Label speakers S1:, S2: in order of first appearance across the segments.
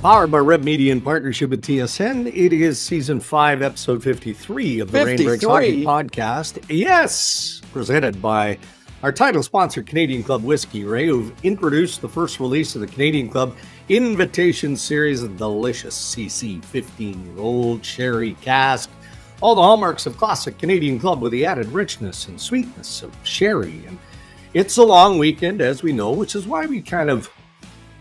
S1: Powered by Red Media in partnership with TSN. It is season 5, episode 53 of the Rain Breaks Hockey Podcast. Yes, presented by our title sponsor, Canadian Club Whiskey, Ray, who've introduced the first release of the Canadian Club Invitation Series, a delicious CC 15-year-old sherry cask. All the hallmarks of classic Canadian Club with the added richness and sweetness of sherry. And it's a long weekend, as we know, which is why we kind of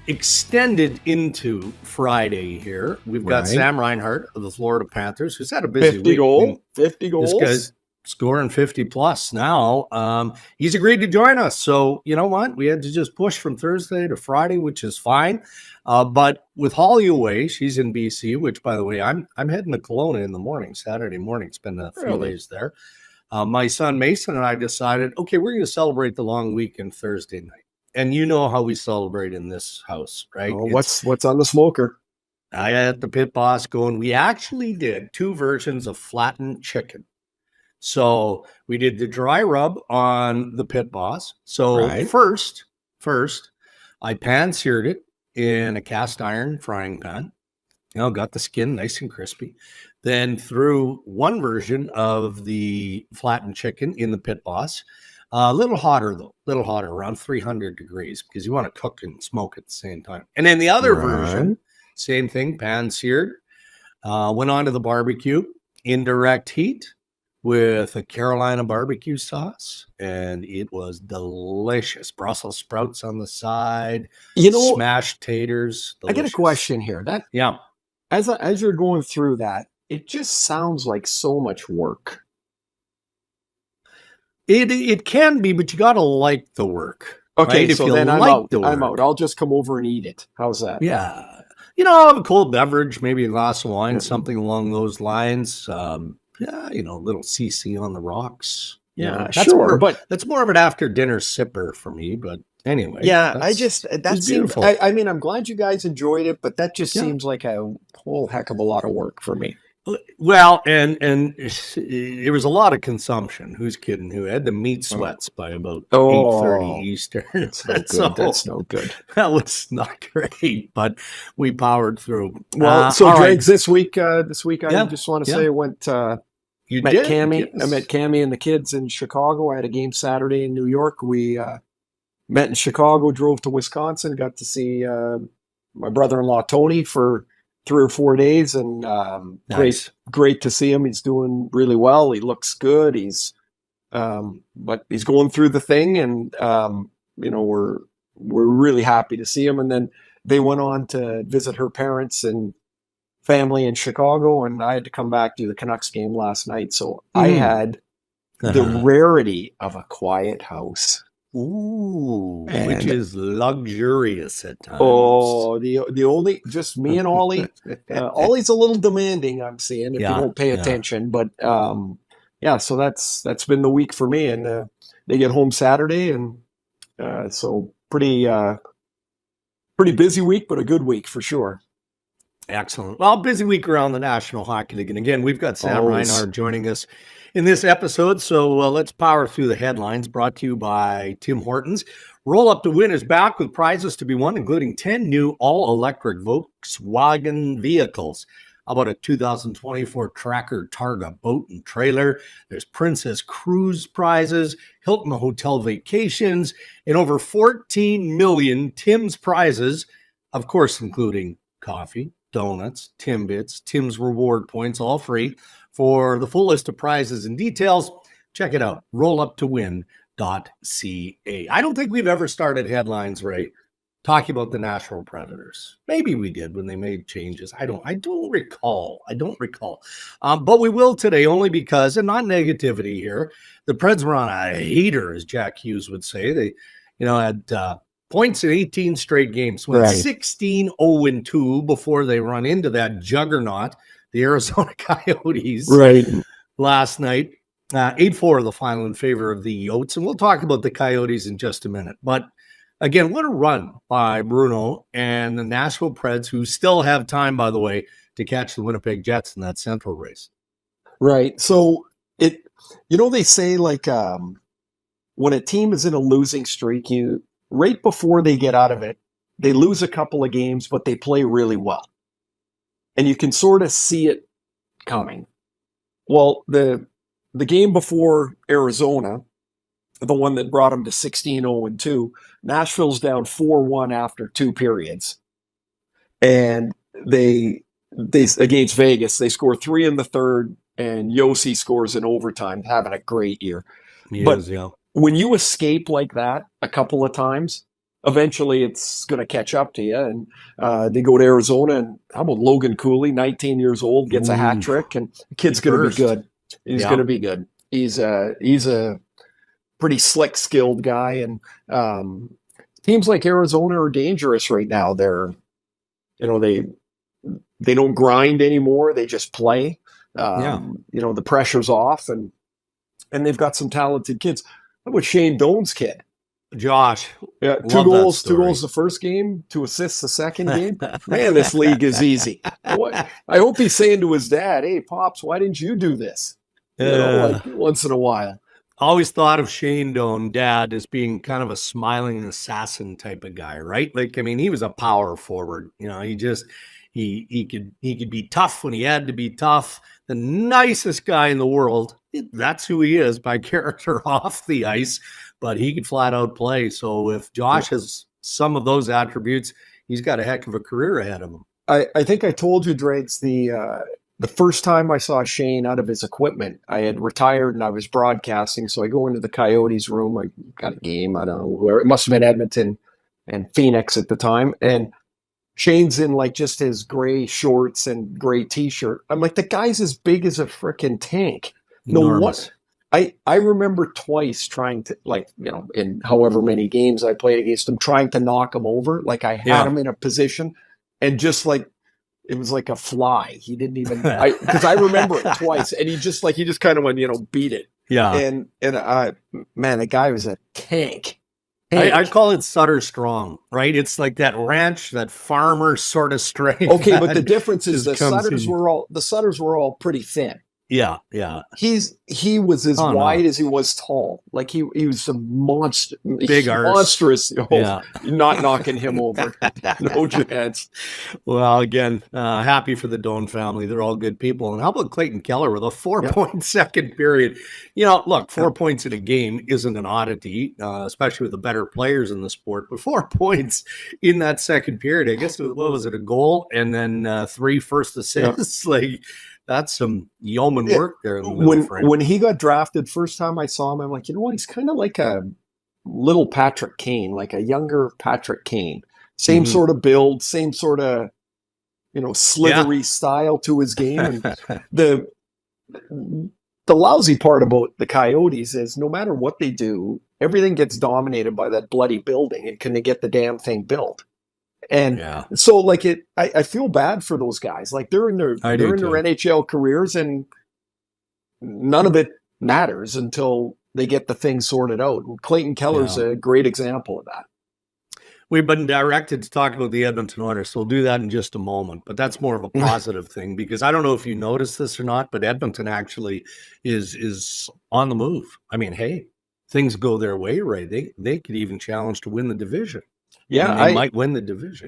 S1: extended into Friday here. We've got Sam Reinhart of the Florida Panthers, who's had a busy week. 50 goals. This guy's scoring 50 plus now. He's agreed to join us. So, you know what? We had to just push from Thursday to Friday, which is fine. But with Holly away, she's in BC, which, by the way, I'm heading to Kelowna in the morning, Saturday morning. It's been a few days there. My son Mason and I decided, okay, we're going to celebrate the long weekend Thursday night. And you know how we celebrate in this house, right?
S2: Oh, what's on the smoker?
S1: I had the pit boss going. We actually did 2 versions of flattened chicken. So we did the dry rub on the pit boss. So first, I pan-seared it in a cast iron frying pan. You know, got the skin nice and crispy. Then threw one version of the flattened chicken in the pit boss. A little hotter, though. A little hotter, around 300 degrees, because you want to cook and smoke at the same time. And then the other version, same thing, pan-seared. Went onto the barbecue, indirect heat with a Carolina barbecue sauce, and it was delicious. Brussels sprouts on the side, smashed taters. Delicious.
S2: I get a question here. As you're going through that, it just sounds like so much work.
S1: It can be, but you got to like the work.
S2: Okay,
S1: right?
S2: So then I'm out. I'll just come over and eat it. How's that?
S1: Yeah. I'll have a cold beverage, maybe a glass of wine, something along those lines. A little CC on the rocks.
S2: Yeah,
S1: sure. But that's more of an after dinner sipper for me. But anyway.
S2: Yeah, that seems beautiful. I mean, I'm glad you guys enjoyed it, but that just seems like a whole heck of a lot of work for me.
S1: Well, and it was a lot of consumption. Who's kidding? Who had the meat sweats by about 8:30 Eastern?
S2: That's no good.
S1: That was not great, but we powered through.
S2: Well, Dregs, this week. I just want to say I went. I met Cammie and the kids in Chicago. I had a game Saturday in New York. We met in Chicago, drove to Wisconsin, got to see my brother-in-law Tony for 3 or 4 days, and great to see him. He's doing really well. He looks good. But he's going through the thing, and we're really happy to see him. And then they went on to visit her parents and family in Chicago, and I had to come back to the Canucks game last night. So I had the rarity of a quiet house.
S1: Ooh, which is luxurious at times.
S2: Oh, the only, just me and Ollie. Ollie's a little demanding, I'm seeing, if you don't pay attention. But so that's been the week for me. And they get home Saturday, and so pretty busy week, but a good week for sure.
S1: Excellent. Well, busy week around the National Hockey League. And again, we've got Sam Reinhart joining us in this episode. So let's power through the headlines, brought to you by Tim Hortons. Roll Up to Win is back with prizes to be won, including 10 new all-electric Volkswagen vehicles. How about a 2024 Tracker Targa boat and trailer? There's Princess Cruise prizes, Hilton Hotel vacations, and over 14 million Tim's prizes, of course, including coffee, donuts, Timbits, Tim's reward points, all free. For the full list of prizes and details, check it out, rolluptowin.ca. I don't think we've ever started headlines, Ray, talking about the Nashville Predators. Maybe we did when they made changes. I don't recall. But we will today, only because, and not negativity here, the Preds were on a heater, as Jack Hughes would say. They, had points in 18 straight games, went 16-0-2 before they run into that juggernaut, the Arizona Coyotes, last night. 8-4 the final in favor of the Yotes, and we'll talk about the Coyotes in just a minute. But again, what a run by Bruno and the Nashville Preds, who still have time, by the way, to catch the Winnipeg Jets in that Central race.
S2: Right. So they say when a team is in a losing streak, right before they get out of it, they lose a couple of games, but they play really well. and you can sort of see it coming. Well, the game before Arizona, the one that brought them to 16-0-2, Nashville's down 4-1 after 2 periods. And they against Vegas, they score 3 in the third, and Yotes scores in overtime, having a great year. When you escape like that a couple of times, eventually it's going to catch up to you. And they go to Arizona, and how about Logan Cooley, 19 years old, gets a hat trick, and the kid's going to be good. He's going to be good. He's a pretty slick, skilled guy. And teams like Arizona are dangerous right now. They're, they don't grind anymore. They just play. The pressure's off, and they've got some talented kids. How about Shane Doan's kid?
S1: Josh.
S2: Yeah, 2 goals the first game, 2 assists the second game. Man, this league is easy. I hope he's saying to his dad, "Hey, Pops, why didn't you do this?" Once in a while.
S1: Always thought of Shane Doan, dad, as being kind of a smiling assassin type of guy, right? He was a power forward. He could be tough when he had to be tough. The nicest guy in the world. That's who he is by character off the ice, but he could flat out play. So if Josh has some of those attributes, he's got a heck of a career ahead of him.
S2: I think I told you, Dregs, the first time I saw Shane out of his equipment, I had retired and I was broadcasting. So I go into the Coyotes room. I got a game. I don't know where. It must have been Edmonton and Phoenix at the time. And Shane's in just his gray shorts and gray t-shirt. I'm like, the guy's as big as a freaking tank. No, what? I remember twice trying to, in however many games I played against him, trying to knock him over. I had him in a position, and just it was like a fly. He didn't even, because I remember it twice, and he just kind of went, beat it.
S1: Yeah.
S2: And man, the guy was a tank.
S1: I call it Sutter strong, right? It's like that ranch, that farmer sort of strength.
S2: Okay, but the difference is the Sutters were all pretty thin.
S1: Yeah.
S2: He was as wide as he was tall. He was a monster,
S1: big
S2: monstrous. Not knocking him over. No chance.
S1: Well, again, happy for the Doan family. They're all good people. And how about Clayton Keller with a 4-point second period? Look, 4 points in a game isn't an oddity, especially with the better players in the sport. But 4 points in that second period, I guess, what was it, a goal and then 3 first assists? That's some yeoman work there.
S2: When he got drafted, first time I saw him, I'm like, you know what? He's kind of like a little Patrick Kane, like a younger Patrick Kane. Same sort of build, same sort of, slithery style to his game. And the lousy part about the Coyotes is no matter what they do, everything gets dominated by that bloody building. And can they get the damn thing built? And so I feel bad for those guys. They're in their NHL careers, and none of it matters until they get the thing sorted out. And Clayton Keller's a great example of that.
S1: We've been directed to talk about the Edmonton Oilers, so we'll do that in just a moment. But that's more of a positive thing, because I don't know if you noticed this or not, but Edmonton actually is on the move. Hey, things go their way, right? They could even challenge to win the division.
S2: Yeah,
S1: they might win the division.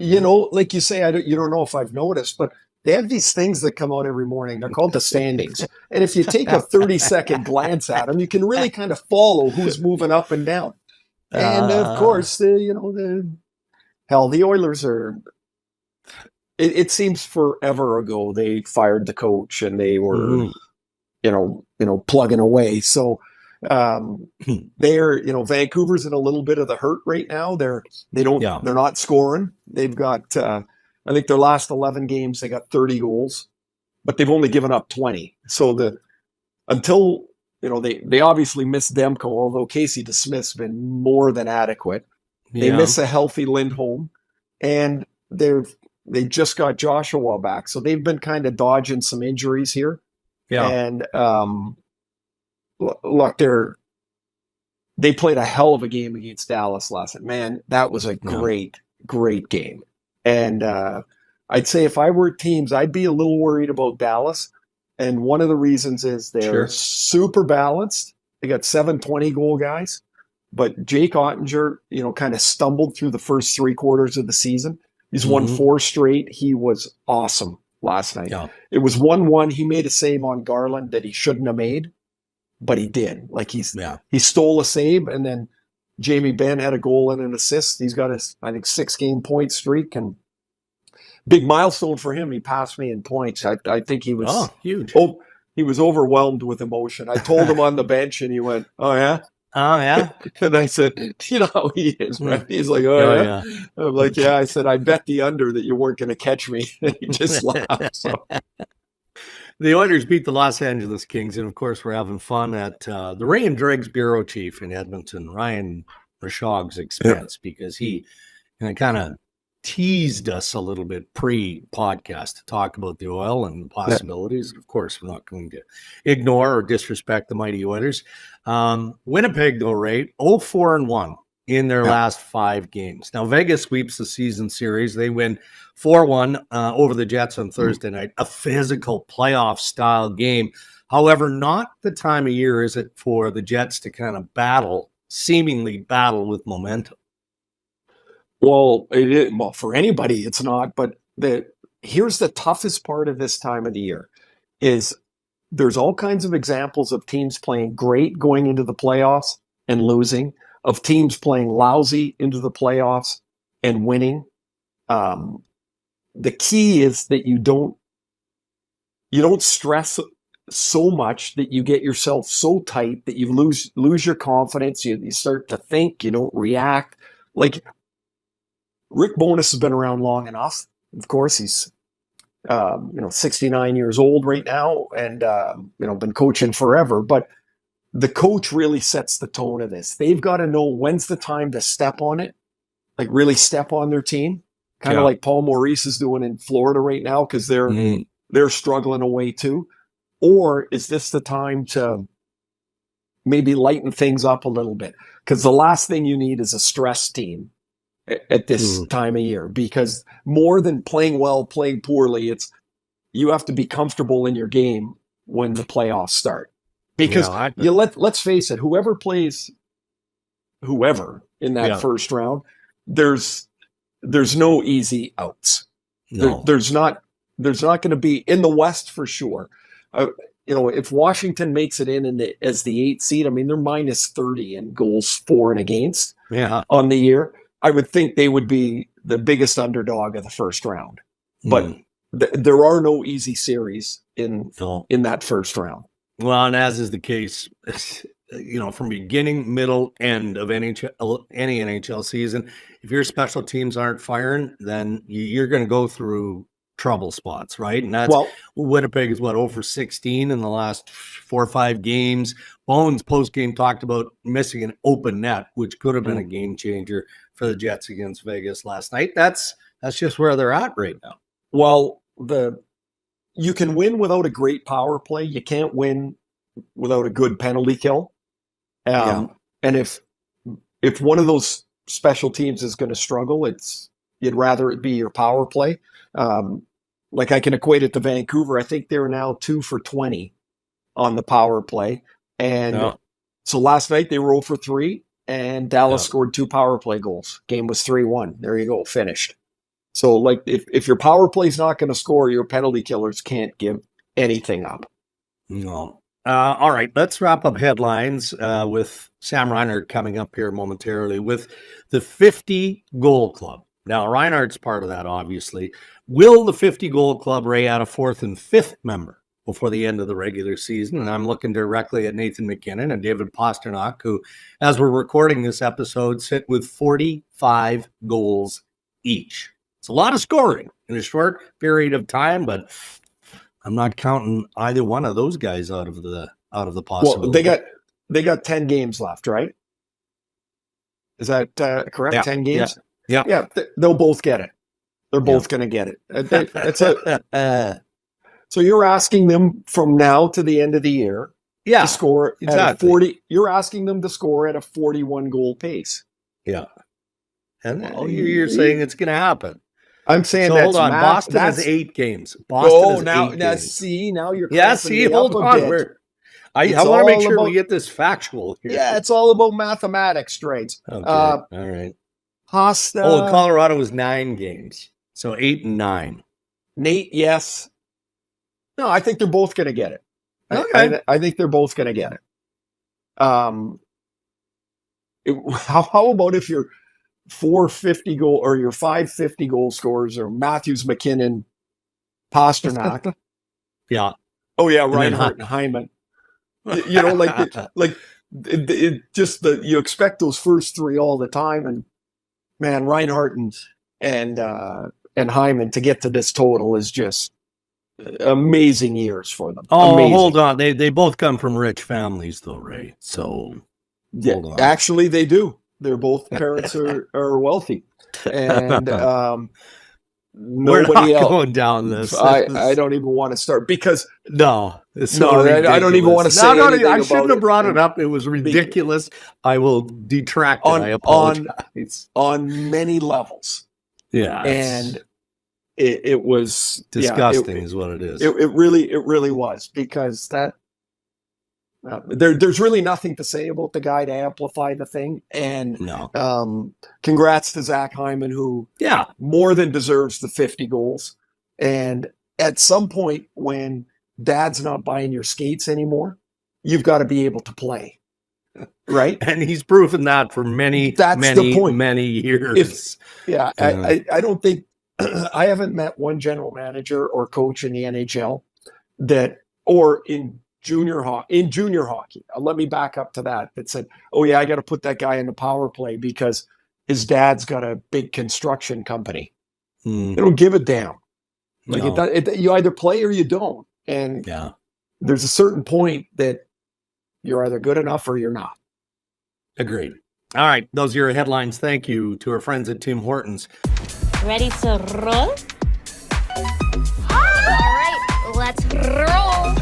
S2: Like you say, you don't know if I've noticed, but they have these things that come out every morning. They're called the standings. And if you take a 30-second glance at them, you can really kind of follow who's moving up and down. And of course, the Oilers are. It seems forever ago they fired the coach and they were, plugging away. So. They're Vancouver's in a little bit of the hurt right now. They're not scoring. They've got I think their last 11 games they got 30 goals, but they've only given up 20. So they obviously miss Demko, although Casey DeSmith's been more than adequate. They miss a healthy Lindholm, and they just got Joshua back, so they've been kind of dodging some injuries here. And look, they played a hell of a game against Dallas last night. Man, that was a great game. And I'd say if I were teams, I'd be a little worried about Dallas. And one of the reasons is they're super balanced. They got 7 20-goal guys. But Jake Ottinger, kind of stumbled through the first 3 quarters of the season. He's won 4 straight. He was awesome. last night.
S1: Yeah.
S2: It was 1-1. He made a save on Garland that he shouldn't have made, but he did. Like he stole a save, and then Jamie Benn had a goal and an assist. He's got his, I think, 6-game point streak, and big milestone for him. He passed me in points. I think he was
S1: huge.
S2: Oh, he was overwhelmed with emotion. I told him on the bench, and he went, "Oh yeah."
S1: Oh, yeah?
S2: And I said, you know how he is, right? He's like, oh yeah? I'm like, yeah. I said, I bet the under that you weren't going to catch me. And he just laughed. So.
S1: The Oilers beat the Los Angeles Kings, and of course, we're having fun at the Ray and Dregs bureau chief in Edmonton, Ryan Rashog's expense, because he kind of teased us a little bit pre-podcast to talk about the Oil and the possibilities. Of course, we're not going to ignore or disrespect the mighty Oilers. Winnipeg, though, Ray, 0-4-1 in their last 5 games. Now, Vegas sweeps the season series. They win 4-1 over the Jets on Thursday night, a physical playoff-style game. However, not the time of year is it for the Jets to kind of seemingly battle with momentum.
S2: Well, it is, well, for anybody, it's not. But here's the toughest part of this time of the year is there's all kinds of examples of teams playing great going into the playoffs and losing, of teams playing lousy into the playoffs and winning. The key is that you don't stress so much that you get yourself so tight that you lose your confidence. You start to think, you don't react. Like, Rick Bowness has been around long enough. Of course, he's 69 years old right now, and been coaching forever. But the coach really sets the tone of this. They've got to know when's the time to step on it, like really step on their team, kind of like Paul Maurice is doing in Florida right now, because they're struggling away too. Or is this the time to maybe lighten things up a little bit? Because the last thing you need is a stress team at this time of year, because more than playing well, playing poorly, it's you have to be comfortable in your game when the playoffs start. Because let's face it, whoever plays whoever in that first round, there's no easy outs. No. There's not going to be in the West for sure. If Washington makes it in as the 8th seed, I mean, they're minus 30 in goals for and against on the year. I would think they would be the biggest underdog of the first round. But there are no easy series in that first round.
S1: Well, and as is the case, from beginning, middle, end of any NHL season, if your special teams aren't firing, then you're going to go through trouble spots, right? And that's Winnipeg is 0-16 in the last 4 or 5 games. Bones post-game talked about missing an open net, which could have been a game changer for the Jets against Vegas last night. That's just where they're at right now.
S2: Well, you can win without a great power play. You can't win without a good penalty kill. And if one of those special teams is going to struggle, you'd rather it be your power play. Like I can equate it to Vancouver. I think they're now 2 for 20 on the power play. And so last night they were 0 for 3, and Dallas scored 2 power play goals. Game was 3-1. There you go, finished. So like if your power play's not going to score, your penalty killers can't give anything up.
S1: No. All right, let's wrap up headlines with Sam Reinhart coming up here momentarily with the 50-goal club. Now, Reinhart's part of that, obviously. Will the 50-goal club, Ray, add a 4th and 5th member before the end of the regular season? And I'm looking directly at Nathan MacKinnon and David Pastrnak, who, as we're recording this episode, sit with 45 goals each. It's a lot of scoring in a short period of time, but I'm not counting either one of those guys out of the possibility.
S2: Well, they got 10 games left, right? Is that correct?
S1: Yeah.
S2: 10 games?
S1: Yeah.
S2: They'll both get it. They're both going to get it. So you're asking them from now to the end of the year to score at 40. You're asking them to score at a 41 goal pace.
S1: Yeah. And you're saying it's going to happen.
S2: I'm saying
S1: hold on. Boston has 8 games. Boston has 8 games.
S2: See, now you're
S1: hold on. I want to make sure we get this factual here.
S2: Yeah, it's all about mathematics, Straits.
S1: Okay. All right.
S2: Pasta.
S1: Colorado was 9 games. So 8 and 9.
S2: Nate, yes. No, I think they're both going to get it. Okay. I think they're both going to get it. How about if you're 450 goal or your 550 goal scorers or Matthews, MacKinnon, Pastrnak?
S1: Yeah.
S2: Oh yeah, Reinhart and Hyman. You know, you expect those first three all the time, and man, Reinhart and Hyman to get to this total is just amazing years for them.
S1: Oh,
S2: amazing.
S1: Hold on, they both come from rich families, though, Ray. So
S2: yeah, actually, they do. They're both parents are wealthy, and nobody else
S1: going down this.
S2: I don't even want to start because
S1: it's so ridiculous.
S2: I don't even want to say
S1: I shouldn't have brought it up. It was ridiculous. I will detract it. I apologize.
S2: On many levels.
S1: Yeah,
S2: and it was
S1: disgusting, is what it is.
S2: It really was, because that there's really nothing to say about the guy to amplify the thing. And congrats to Zach Hyman, who more than deserves the 50 goals. And at some point, when dad's not buying your skates anymore, you've got to be able to play, right?
S1: And he's proven that for many years.
S2: I don't think I haven't met one general manager or coach in the NHL or in junior hockey. Let me back up to that said, oh yeah, I got to put that guy in the power play because his dad's got a big construction company. They don't give a damn. You either play or you don't. And there's a certain point that you're either good enough or you're not.
S1: Agreed. All right, those are your headlines. Thank you to our friends at Tim Hortons.
S3: Ready to roll? All right, let's roll.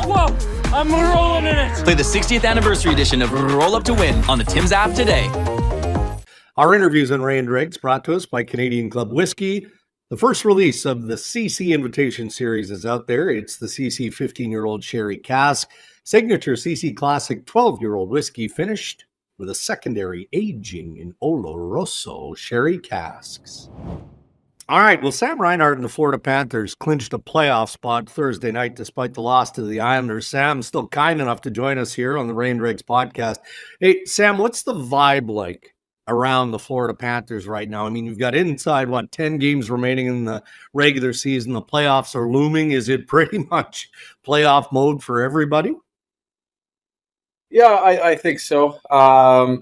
S4: Whoa. I'm rolling in it.
S5: Play the 60th anniversary edition of Roll Up to Win on the Tim's app today.
S1: Our interviews on Ray and Dregs brought to us by Canadian Club Whiskey. The first release of the CC Invitation Series is out there. It's the CC 15-year-old Sherry Cask, signature CC Classic 12-year-old whiskey finished with a secondary aging in Oloroso Sherry casks. All right, well, Sam Reinhart and the Florida Panthers clinched a playoff spot Thursday night despite the loss to the Islanders. Sam's still kind enough to join us here on the Ray and Dregs podcast. Hey, Sam, what's the vibe like around the Florida Panthers right now? I mean, you've got 10 games remaining in the regular season. The playoffs are looming. Is it pretty much playoff mode for everybody?
S6: Yeah, I think so. I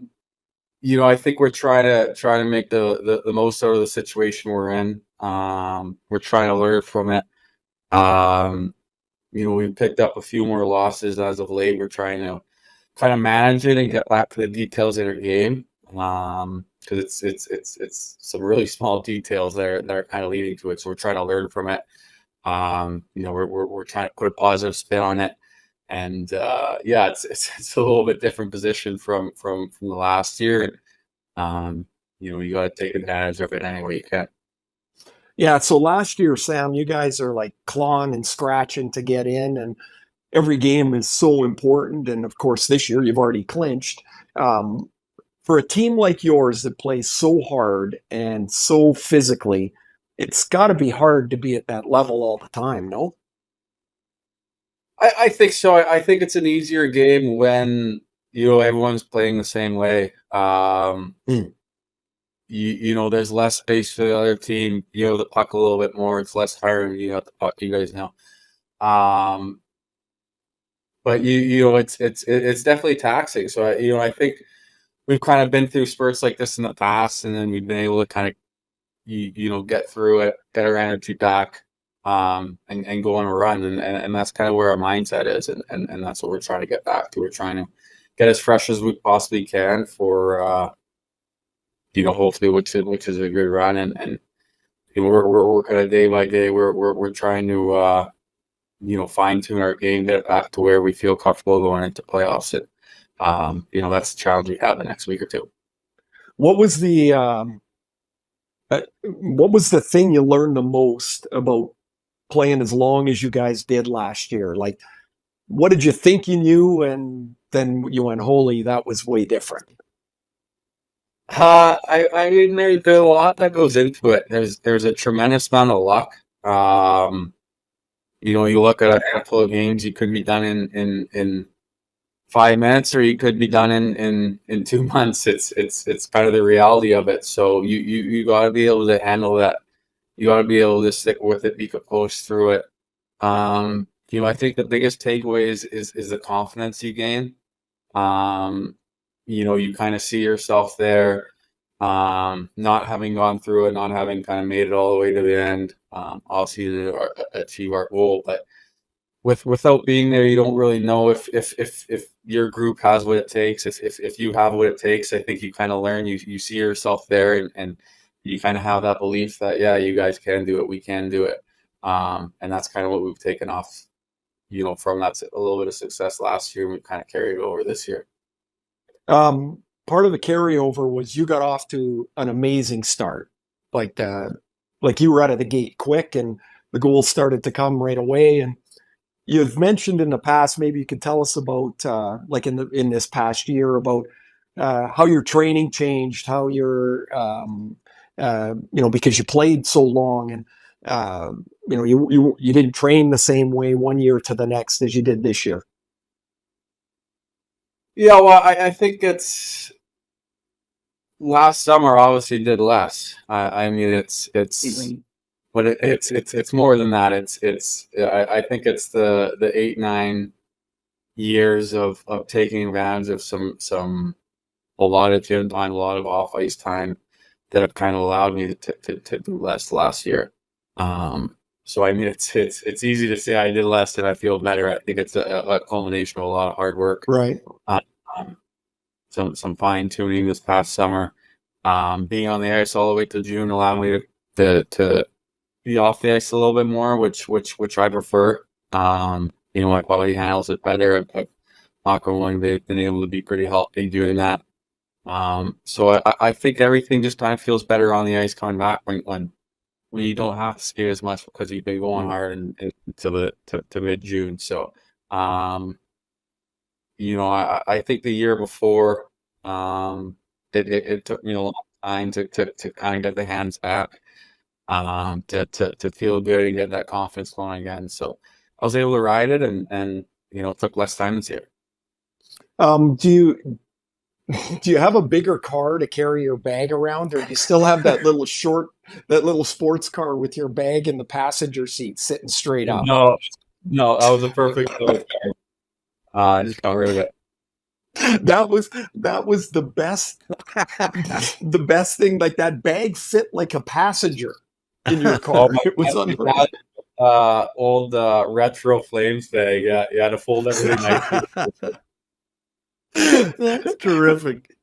S6: think we're trying to make the most out of the situation we're in. We're trying to learn from it. We've picked up a few more losses as of late. We're trying to kind of manage it and get back to the details in our game. Because it's some really small details there that are kind of leading to it. So we're trying to learn from it. We're trying to put a positive spin on it. And it's a little bit different position from the last year. You got to take advantage of it any way you can.
S2: Yeah. So last year, Sam, you guys are like clawing and scratching to get in, and every game is so important. And of course, this year you've already clinched. For a team like yours that plays so hard and so physically, it's got to be hard to be at that level all the time, no?
S6: I think so. I think it's an easier game when everyone's playing the same way. There's less space for the other team. The puck a little bit more. It's less tiring. The puck, you guys know. But it's definitely taxing. So I think we've kind of been through spurts like this in the past, and then we've been able to kind of get through it, get our energy back. And go on a run, and that's kind of where our mindset is, and that's what we're trying to get back to. We're trying to get as fresh as we possibly can for hopefully which is a good run, and we're working it day by day. We're trying to fine tune our game, get it back to where we feel comfortable going into playoffs. And that's the challenge we have the next week or two.
S2: What was the thing you learned the most about playing as long as you guys did last year? Like, what did you think you knew, and then you went, holy, that was way different?
S6: I mean, there's a lot that goes into it. There's a tremendous amount of luck. You look at a handful of games, you could be done in 5 minutes, or you could be done in 2 months. It's kind of the reality of it. So you got to be able to handle that. You got to be able to stick with it, be composed through it. I think the biggest takeaway is the confidence you gain. You kind of see yourself there, not having gone through it, not having kind of made it all the way to the end, obviously to achieve our goal. But without being there, you don't really know if your group has what it takes, if you have what it takes. I think you kind of learn, you see yourself there, and you kind of have that belief that, yeah, you guys can do it, we can do it. And that's kind of what we've taken off, from that a little bit of success last year, and we've kind of carried it over this year.
S2: Part of the carryover was you got off to an amazing start. Like you were out of the gate quick, and the goals started to come right away. And you've mentioned in the past, maybe you could tell us about, in this past year, about how your training changed, how your, because you played so long, and you didn't train the same way one year to the next as you did this year.
S6: Yeah, well, I think it's last summer obviously did less. I mean, but it's more than that. I think it's the 8-9 years of taking advantage of a lot of gym time, a lot of off ice time that have kind of allowed me to do less last year. So I mean, it's easy to say I did less and I feel better. I think it's a culmination of a lot of hard work.
S2: Right.
S6: Some fine tuning this past summer. Being on the ice all the way to June allowed me to be off the ice a little bit more, which I prefer. My quality handles it better. But knock on wood, they've been able to be pretty healthy doing that. So I think everything just kind of feels better on the ice coming back when you don't have to skate as much, because you've been going hard until to mid-June. So, I think the year before, it took me a long time to kind of get the hands back, to feel good and get that confidence going again. So I was able to ride it, and it took less time this year.
S2: Do you have a bigger car to carry your bag around, or do you still have that little sports car with your bag in the passenger seat sitting straight up?
S6: No, that was a perfect car. I just got rid of it.
S2: That was the best the best thing. Like, that bag fit like a passenger in your car. It was unreal.
S6: Old retro Flames bag. Yeah, you had to fold everything nicely.
S1: That's terrific.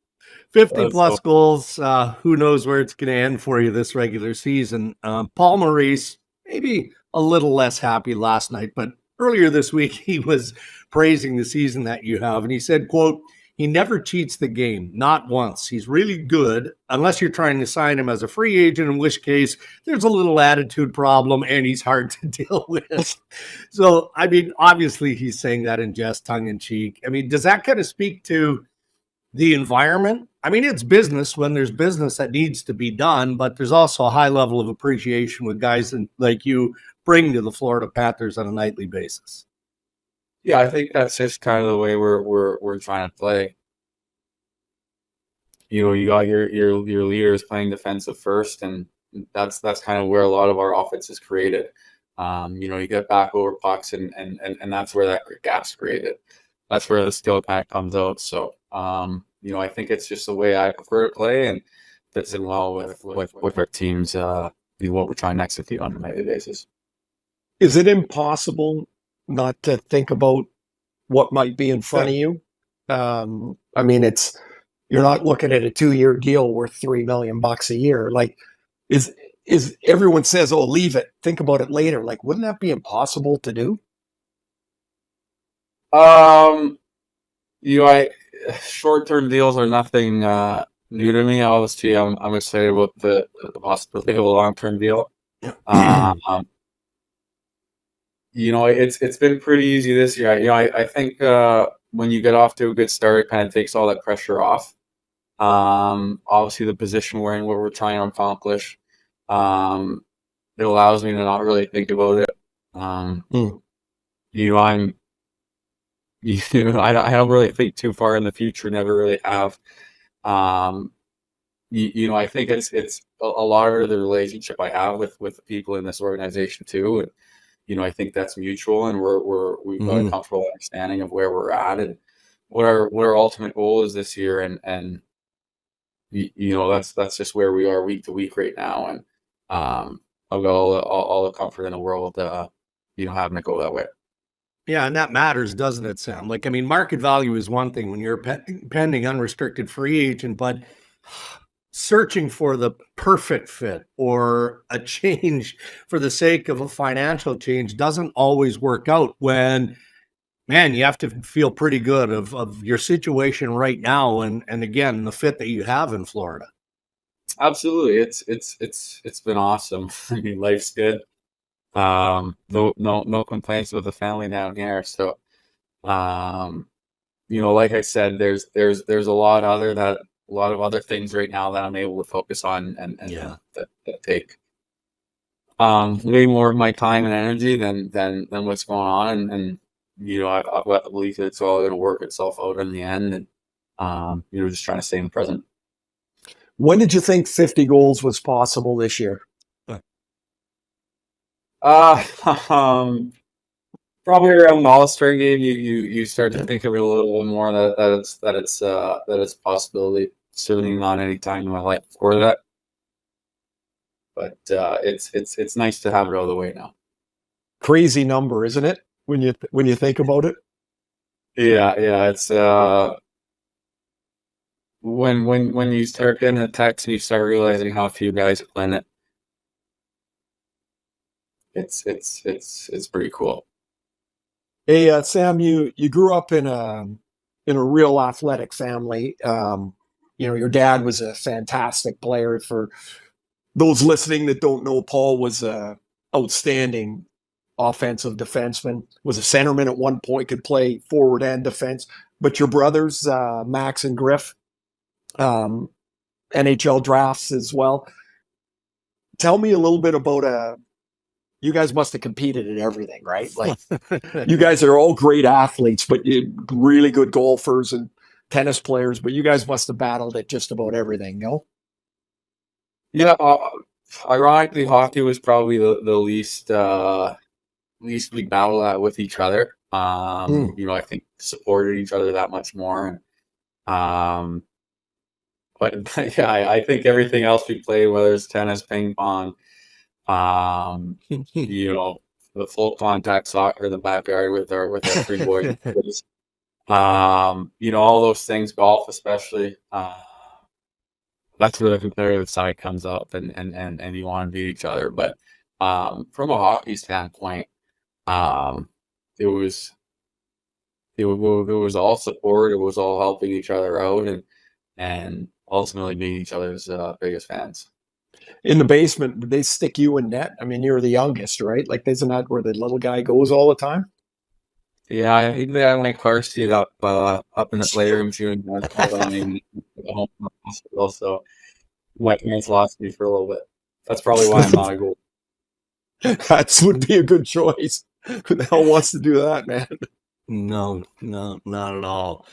S1: 50 plus goals. Who knows where it's going to end for you this regular season. Paul Maurice, maybe a little less happy last night, but earlier this week he was praising the season that you have. And he said, quote, "He never cheats the game, not once. He's really good, unless you're trying to sign him as a free agent, in which case there's a little attitude problem and he's hard to deal with." So, I mean, obviously he's saying that in jest, tongue in cheek. I mean, does that kind of speak to the environment? I mean, it's business when there's business that needs to be done, but there's also a high level of appreciation with guys like you bring to the Florida Panthers on a nightly basis.
S6: Yeah, I think that's just kind of the way we're trying to play. You got your leaders playing defensive first, and that's kind of where a lot of our offense is created. You get back over pucks, and that's where that gap's created. That's where the skill kind of comes out. So, I think it's just the way I prefer to play, and fits in well with our teams. What we're trying to execute on a nightly basis.
S2: Is it impossible not to think about what might be in front of you? I mean, you're not looking at a 2-year deal worth $3 million a year. Like, is everyone says, "Oh, leave it, think about it later." Like, wouldn't that be impossible to do?
S6: Short-term deals are nothing new to me. Obviously, I'm excited about the possibility of a long-term deal. It's been pretty easy this year. I think when you get off to a good start, it kind of takes all that pressure off. Obviously the position we're in, what we're trying to accomplish. It allows me to not really think about it. You know, I don't really think too far in the future. Never really have. I think it's a lot of the relationship I have with the people in this organization too, and I think that's mutual, and we've got a comfortable understanding of where we're at and what our ultimate goal is this year, and that's just where we are week to week right now, and I've got all the comfort in the world, having it go that way.
S1: Yeah, and that matters, doesn't it, Sam? Like, I mean, market value is one thing when you're pending unrestricted free agent, but searching for the perfect fit or a change for the sake of a financial change doesn't always work out when, man, you have to feel pretty good of your situation right now and again, the fit that you have in Florida.
S6: Absolutely. It's been awesome. I mean, life's good. No complaints with the family down here. So, like I said, there's a lot of other things right now that I'm able to focus on and that take way more of my time and energy than what's going on, and I've got the belief that it's all going to work itself out in the end, and just trying to stay in the present.
S2: When did you think 50 goals was possible this year?
S6: Probably around the All-Star game, you start to think of it a little bit more that it's a possibility. Certainly not any time in my life before that, but it's nice to have it out of the way now.
S2: Crazy number, isn't it? When you think about it.
S6: Yeah, it's when you start getting a text and you start realizing how few guys are playing it. It's pretty cool.
S2: Hey, Sam, you grew up in a real athletic family. Your dad was a fantastic player. For those listening that don't know, Paul was a outstanding offensive defenseman, was a centerman at one point, could play forward and defense. But your brothers, Max and Griff, NHL drafts as well. Tell me a little bit about you guys must have competed in everything, right? Like, you guys are all great athletes, but really good golfers and tennis players, but you guys must have battled at just about everything, no?
S6: Yeah, ironically, hockey was probably the least we battled at with each other. I think supported each other that much more. But yeah, I think everything else we played, whether it's tennis, ping pong, the full contact soccer in the backyard with our three boys. All those things, golf especially. That's where the competitive side comes up, and you want to beat each other. But from a hockey standpoint, it was all support. It was all helping each other out, and ultimately being each other's biggest fans.
S2: In the basement, did they stick you in net? I mean, you're the youngest, right? Like, isn't that where the little guy goes all the time?
S6: Yeah, I think they had my car seat up in the playroom shooting home hospital, so my parents lost me for a little bit. That's probably why I'm not a goal.
S2: That would be a good choice. Who the hell wants to do that, man?
S1: No, not at all.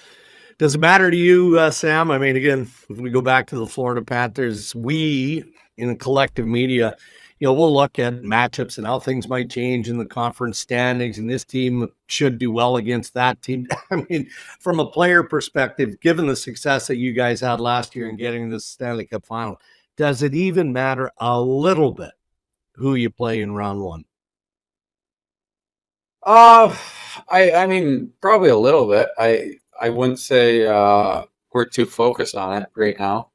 S1: Does it matter to you, Sam? I mean, again, if we go back to the Florida Panthers, we in the collective media, we'll look at matchups and how things might change in the conference standings, and this team should do well against that team. I mean, from a player perspective, given the success that you guys had last year in getting the Stanley Cup final, does it even matter a little bit who you play in round one?
S6: I mean, probably a little bit. I wouldn't say we're too focused on it right now.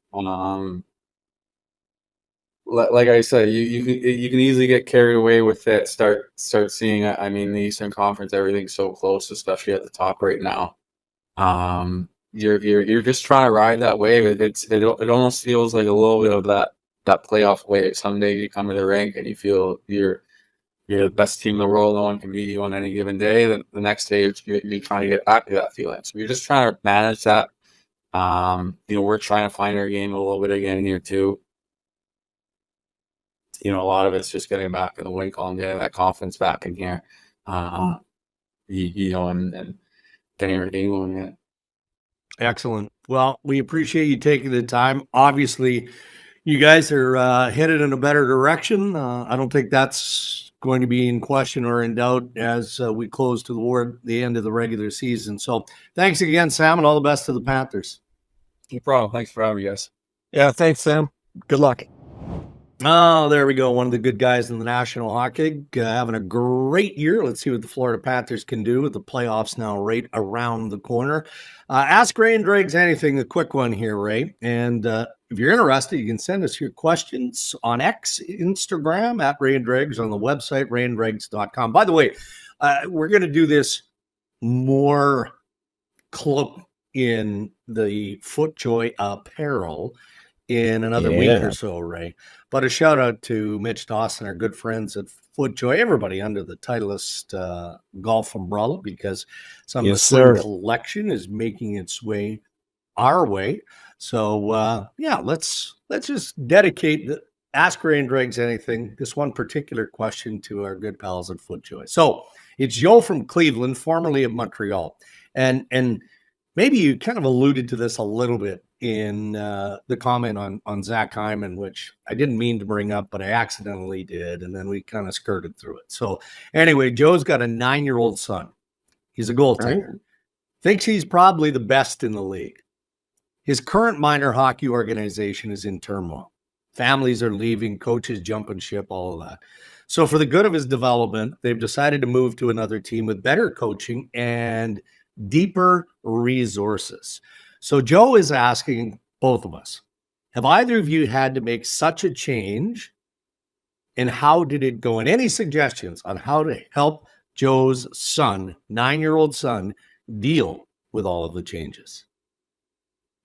S6: Like I said, you can easily get carried away with it. Start seeing it. I mean, the Eastern Conference, everything's so close, especially at the top right now. You're just trying to ride that wave. It almost feels like a little bit of that playoff wave. Someday you come to the rink and you feel you're the best team in the world. No one can beat you on any given day. Then the next day you're trying to get back to that feeling. So you're just trying to manage that. We're trying to find our game a little bit again here too. A lot of it's just getting back in the win column, getting that confidence back in here. And getting everything going. Yeah.
S1: Excellent. Well, we appreciate you taking the time. Obviously, you guys are headed in a better direction. I don't think that's going to be in question or in doubt as we close toward the end of the regular season. So thanks again, Sam, and all the best to the Panthers.
S6: No problem. Thanks for having me, guys.
S2: Yeah, thanks, Sam. Good luck.
S1: Oh, there we go. One of the good guys in the National Hockey League, having a great year. Let's see what the Florida Panthers can do with the playoffs now right around the corner. Ask Ray and Dregs anything, a quick one here, Ray. And if you're interested, you can send us your questions on X, Instagram, at Ray and Dregs, on the website, rayandregs.com. By the way, we're going to do this more in the FootJoy apparel in another week or so, Ray. But a shout out to Mitch Dawson, our good friends at FootJoy, everybody under the Titleist golf umbrella, because some of the spring collection is making its way our way. So let's just dedicate the Ask Ray and Dregs anything, this one particular question, to our good pals at FootJoy. So it's Joe from Cleveland, formerly of Montreal, and maybe you kind of alluded to this a little bit in the comment on Zach Hyman, which I didn't mean to bring up, but I accidentally did, and then we kind of skirted through it. So anyway, Joe's got a 9-year-old son. He's a goaltender. Right. Thinks he's probably the best in the league. His current minor hockey organization is in turmoil. Families are leaving, coaches jumping ship, all of that. So for the good of his development, they've decided to move to another team with better coaching and deeper resources. So Joe is asking both of us, have either of you had to make such a change, and how did it go? And any suggestions on how to help Joe's son, 9-year-old son, deal with all of the changes?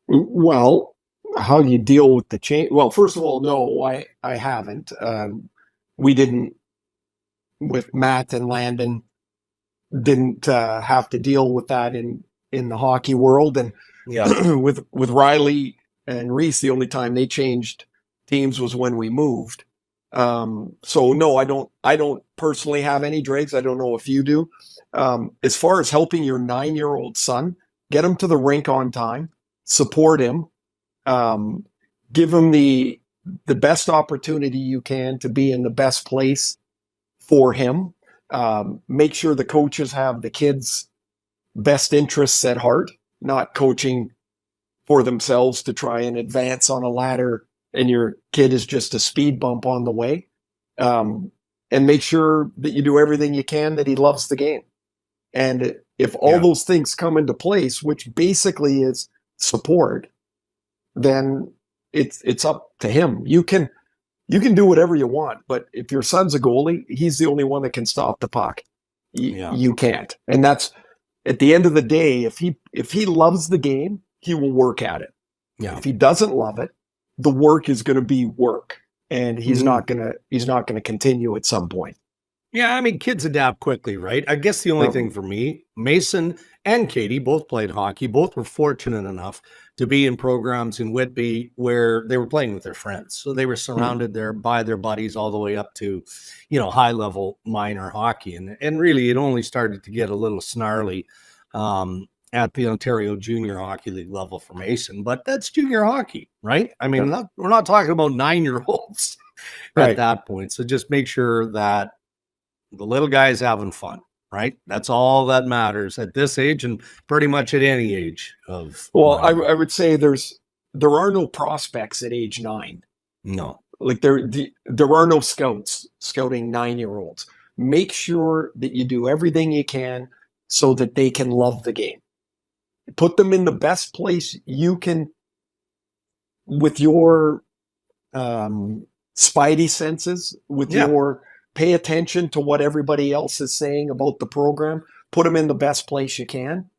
S2: Well, how do you deal with the change? Well, first of all, no, I haven't. We didn't, with Matt and Landon, didn't have to deal with that in the hockey world. And with Riley and Reese, the only time they changed teams was when we moved. So no, I don't personally have any dregs. I don't know if you do. As far as helping your 9-year-old son, get him to the rink on time, support him, give him the best opportunity you can to be in the best place for him. Make sure the coaches have the kids' best interests at heart, not coaching for themselves to try and advance on a ladder and your kid is just a speed bump on the way. And make sure that you do everything you can that he loves the game. And if all those things come into place, which basically is support, then it's up to him. You can do whatever you want, but if your son's a goalie, he's the only one that can stop the puck. You can't. And that's, at the end of the day, if he loves the game, he will work at it. Yeah. If he doesn't love it, the work is going to be work, and he's not going to continue at some point.
S1: Yeah, I mean, kids adapt quickly, right? I guess the only thing for me, Mason and Katie both played hockey. Both were fortunate enough to be in programs in Whitby where they were playing with their friends. So they were surrounded there by their buddies all the way up to, high level minor hockey. And really, it only started to get a little snarly at the Ontario Junior Hockey League level for Mason. But that's junior hockey, right? I mean, we're not talking about 9-year-olds at that point. So just make sure that the little guy's having fun, right? That's all that matters at this age, and pretty much at any age of.
S2: Well, I would say there are no prospects at age 9.
S1: No,
S2: like there are no scouts scouting 9-year-olds. Make sure that you do everything you can so that they can love the game. Put them in the best place you can with your spidey senses, with your. Pay attention to what everybody else is saying about the program. Put them in the best place you can.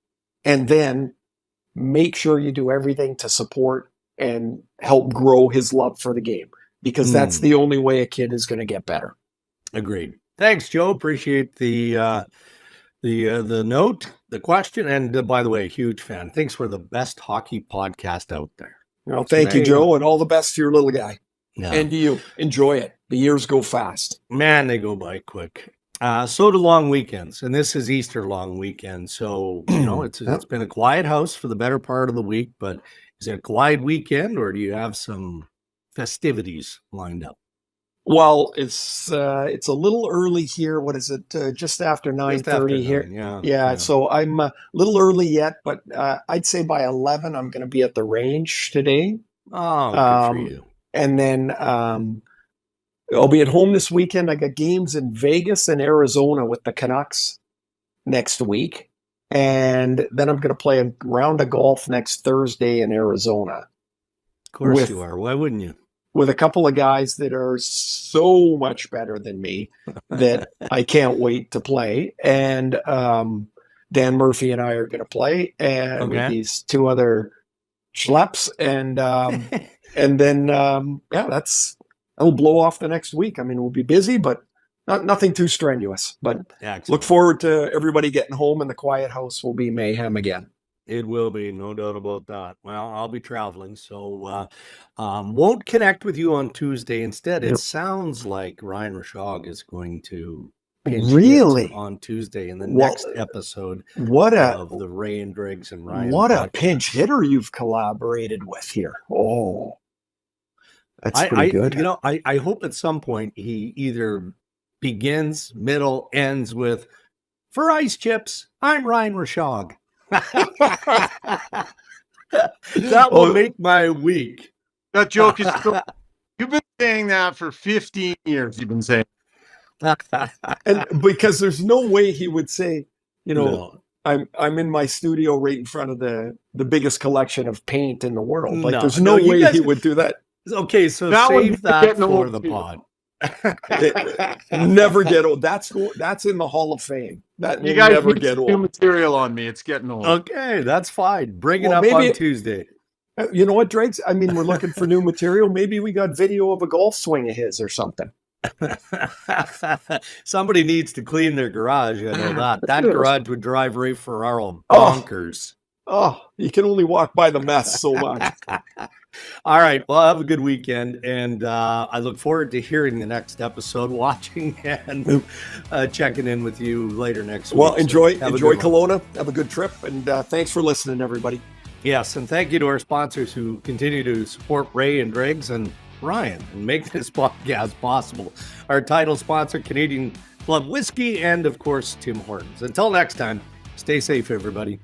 S2: And then make sure you do everything to support and help grow his love for the game. Because that's the only way a kid is going to get better.
S1: Agreed. Thanks, Joe. Appreciate the note. the question, and by the way, huge fan, thinks we're the best hockey podcast out there.
S2: Well, thank you, Joe, and all the best to your little guy. Yeah. And to you. Enjoy it. The years go fast.
S1: Man, they go by quick. So do long weekends, and this is Easter long weekend. So, it's been a quiet house for the better part of the week, but is it a quiet weekend, or do you have some festivities lined up?
S2: Well, it's a little early here. What is it? Just after 9:30 here. Yeah. So I'm a little early yet, but I'd say by 11 I'm going to be at the range today.
S1: Oh, good for you.
S2: And then I'll be at home this weekend. I got games in Vegas and Arizona with the Canucks next week, and then I'm going to play a round of golf next Thursday in Arizona.
S1: Of course you are. Why wouldn't you?
S2: With a couple of guys that are so much better than me that I can't wait to play. And Dan Murphy and I are going to play, and with these two other schleps. And then, that'll blow off the next week. I mean, we'll be busy, but nothing too strenuous. But look forward to everybody getting home, and the quiet house will be mayhem again.
S1: It will be, no doubt about that. Well, I'll be traveling, so won't connect with you on Tuesday. Instead, it sounds like Ryan Rashog is going to
S2: really
S1: on Tuesday in the next episode of the Ray and Driggs and Ryan.
S2: What a pinch hitter you've collaborated with here. Oh, that's pretty good.
S1: I hope at some point he either begins, middle, ends with, "For ice chips, I'm Ryan Rashog." That will make my week.
S7: That joke is you've been saying that for 15 years. You've been saying,
S2: and because there's no way he would say, I'm in my studio right in front of the biggest collection of paint in the world. Like there's no way he would do that.
S1: Okay, so save that for the pod.
S2: Never get old. That's in the Hall of Fame. That
S7: you guys
S2: never get old.
S7: New material on me. It's getting old.
S1: Okay, that's fine. Bring it up on Tuesday.
S2: You know what, Dregs? I mean, we're looking for new material. Maybe we got video of a golf swing of his or something.
S1: Somebody needs to clean their garage. I know that. That garage would drive Ray Ferraro bonkers.
S2: Oh, you can only walk by the mess so much.
S1: All right. Well, have a good weekend. And I look forward to hearing the next episode, watching and checking in with you later next week.
S2: Well, enjoy Kelowna. Have a good trip. And thanks for listening, everybody.
S1: Yes. And thank you to our sponsors who continue to support Ray and Driggs and Ryan and make this podcast possible. Our title sponsor, Canadian Club Whiskey, and of course, Tim Hortons. Until next time, stay safe, everybody.